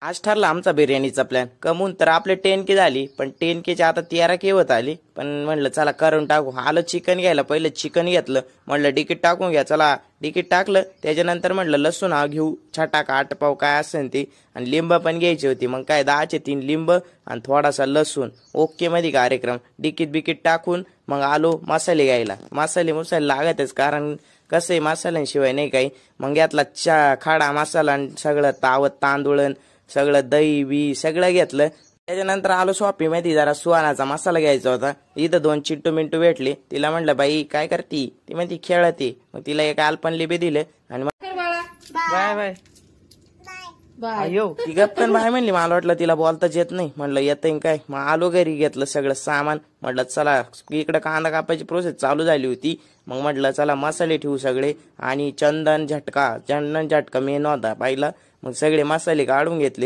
आज ठरला आमचा बिर्याणीचा प्लॅन कमून तर आपले 10K झाली, पण 10Kच्या आता 13K होत आली. पण म्हणलं चला करून टाकू. आलं चिकन घ्यायला, पहिलं चिकन घेतलं, म्हणलं तिकीट टाकून घ्या. चला तिकीट टाकलं, त्याच्यानंतर म्हणलं लसूण हा घेऊ, छटाक 8 पाव काय असेल ते, आणि लिंब पण घ्यायची होती. मग काय 10चे 3 लिंब आणि थोडासा लसूण. ओके मध्ये कार्यक्रम. तिकीट बिकीट टाकून मग आलो मसाले घ्यायला. मसाले लागतच, कारण कसं आहे मसाल्यांशिवाय नाही काही. मग घेतला खडा मसाला आणि सगळं तांदूळ सगळं दही बी सगळं घेतलं. त्याच्यानंतर आलो शॉपीमध्ये, जरा सुहानाचा मसाला घ्यायचा होता. इथं 2 चिट्टू मिंटू भेटले. तिला म्हणलं बाई काय करती, ती म्हणती खेळते. मग तिला एक आलपण लिबे दिले आणि बाय बाय अयो ती गप्पन बाय म्हणली. मला वाटलं तिला बोलताच येत नाही. म्हणलं येतंय काय. मग आलो घरी, घेतलं सगळं सामान. म्हटलं चला इकडे कांदा कापायची प्रोसेस चालू झाली होती. मग म्हटलं चला मसाले ठेवू सगळे, आणि चंदन झटका मेन होता पहिला. मग सगळे मसाले काढून घेतले.